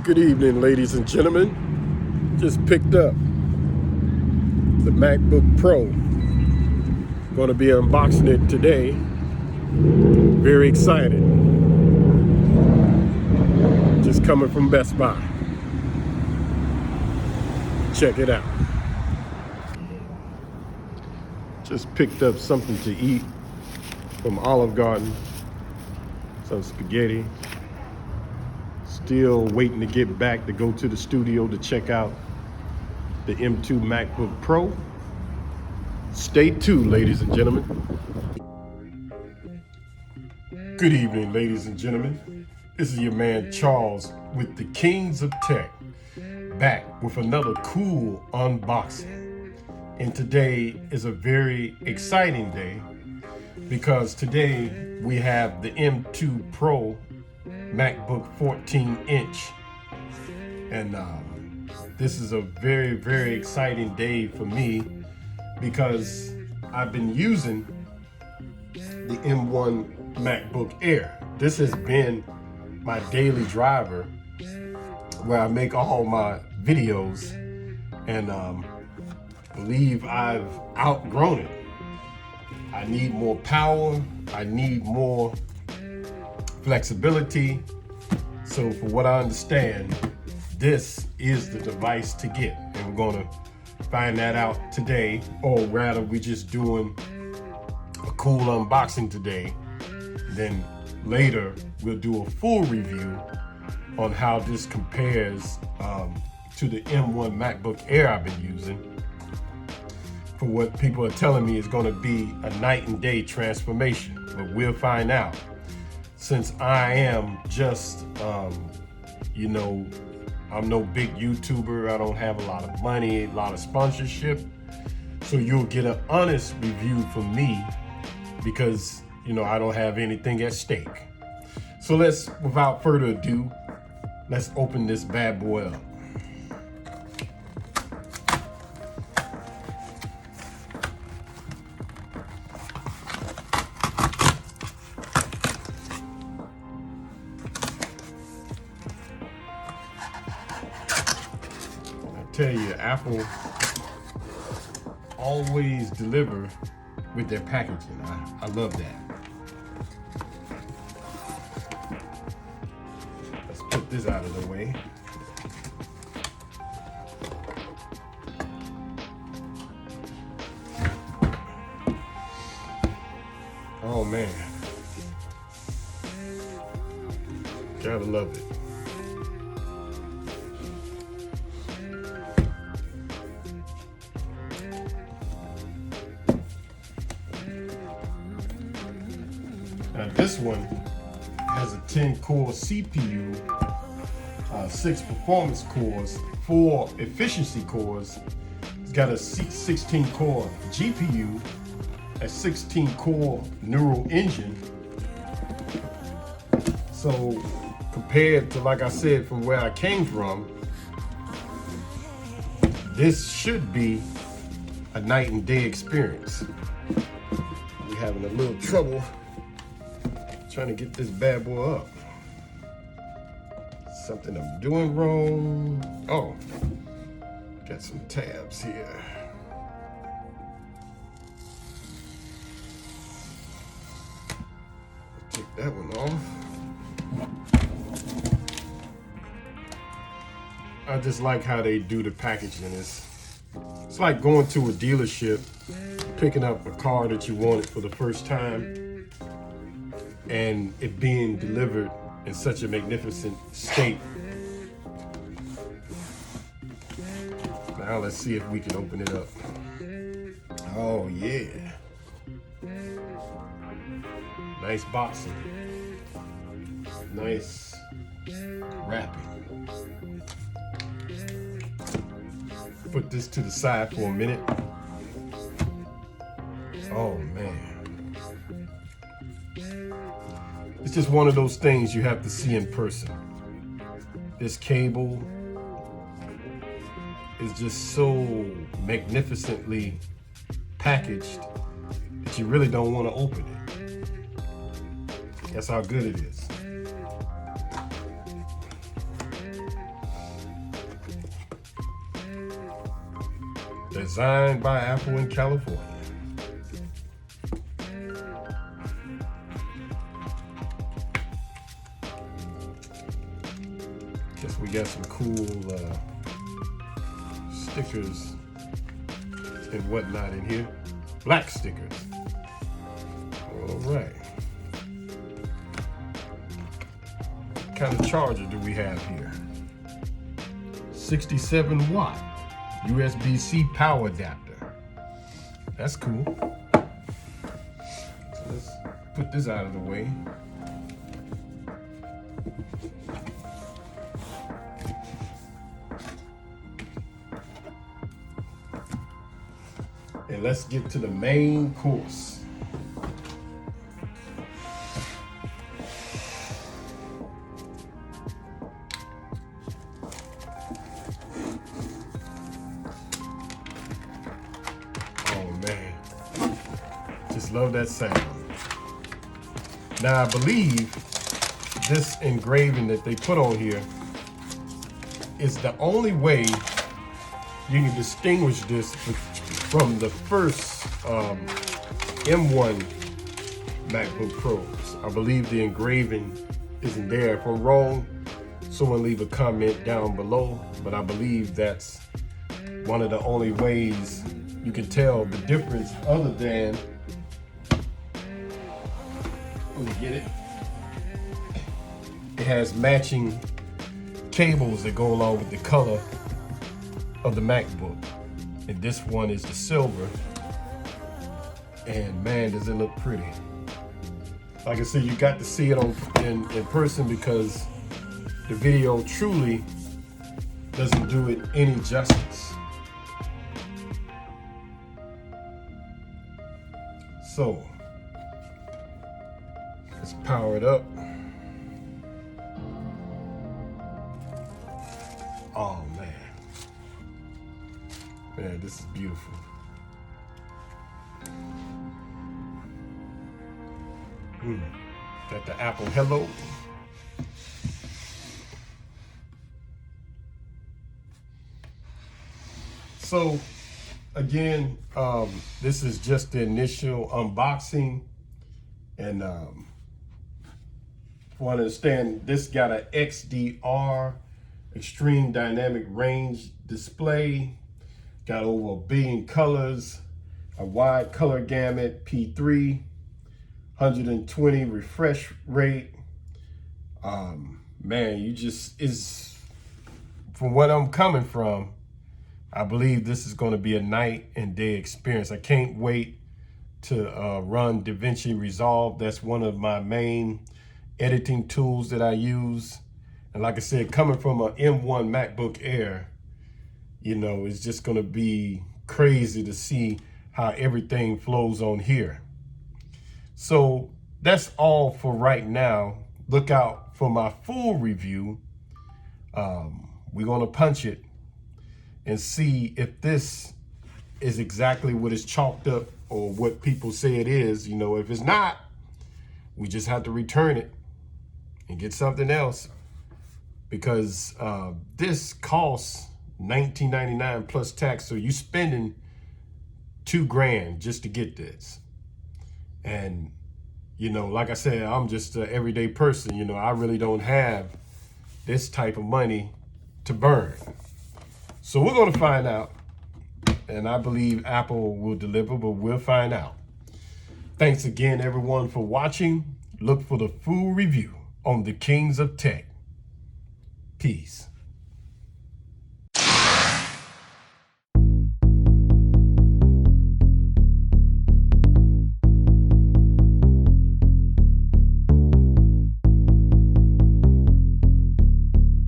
Good evening, ladies and gentlemen. Just picked up the MacBook Pro. Going to be unboxing it today. Very excited. Just coming from Best Buy. Check it out. Just picked up something to eat from Olive Garden. Some spaghetti. Still waiting to get back to go to the studio to check out the M2 Macbook Pro. Stay tuned, ladies and gentlemen. Good evening, ladies and gentlemen. This is your man Charles with the Kings of Tech, back with another cool unboxing. And today is a very exciting day because today we have the M2 Pro MacBook 14-inch, and this is a very, very exciting day for me because I've been using the M1 MacBook Air. This has been my daily driver where I make all my videos, and believe I've outgrown it. I need more power, I need more flexibility. So for what I understand, this is the device to get, and we're going to find that out today, or rather we're just doing a cool unboxing today. Then later we'll do a full review on how this compares to the M1 MacBook Air I've been using. For what people are telling me is going to be a night and day transformation, but we'll find out. Since I am just, I'm no big YouTuber, I don't have a lot of money, a lot of sponsorship. So you'll get an honest review from me because, I don't have anything at stake. So without further ado, let's open this bad boy up. Tell you, Apple always deliver with their packaging. I love that. Let's put this out of the way. Oh man, gotta love it. Now this one has a 10-core CPU, 6 performance cores, 4 efficiency cores. It's got a 16-core GPU, a 16-core neural engine. So compared to, like I said, from where I came from, this should be a night and day experience. We're having a little trouble trying to get this bad boy up. Something I'm doing wrong. Oh, got some tabs here. Take that one off. I just like how they do the packaging. It's like going to a dealership, picking up a car that you wanted for the first time, and it being delivered in such a magnificent state. Now let's see if we can open it up. Oh yeah. Nice boxing. Nice wrapping. Put this to the side for a minute. Oh man. It's just one of those things you have to see in person. This cable is just so magnificently packaged that you really don't want to open it. That's how good it is. Designed by Apple in California. Guess we got some cool stickers and whatnot in here. Black stickers. All right. What kind of charger do we have here? 67 watt USB-C power adapter. That's cool. So let's put this out of the way. And let's get to the main course. Oh man, just love that sound. Now I believe this engraving that they put on here is the only way you can distinguish this from the first M1 MacBook Pros. I believe the engraving isn't there. If I'm wrong, someone leave a comment down below, but I believe that's one of the only ways you can tell the difference, other than, let me get it. It has matching cables that go along with the color of the MacBook. And this one is the silver, and man, does it look pretty. Like I said, you got to see it in person, because the video truly doesn't do it any justice. So let's power it up. Oh man. Man, this is beautiful. Got the Apple Hello. So again, this is just the initial unboxing, and if you understand, this got an XDR, extreme dynamic range display. Got over 1 billion colors, a wide color gamut, P3, 120 refresh rate. Man, from what I'm coming from, I believe this is going to be a night and day experience. I can't wait to run Davinci Resolve. That's one of my main editing tools that I use. And like I said, coming from an M1 MacBook Air, you know, it's just going to be crazy to see how everything flows on here. So that's all for right now. Look out for my full review. We're going to punch it and see if this is exactly what is chalked up or what people say it is. You know, if it's not, we just have to return it and get something else, because this costs $19.99 plus tax. So you spending $2 grand just to get this. And, you know, like I said, I'm just an everyday person. You know, I really don't have this type of money to burn. So we're going to find out. And I believe Apple will deliver, but we'll find out. Thanks again, everyone, for watching. Look for the full review on the Kings of Tech. Peace.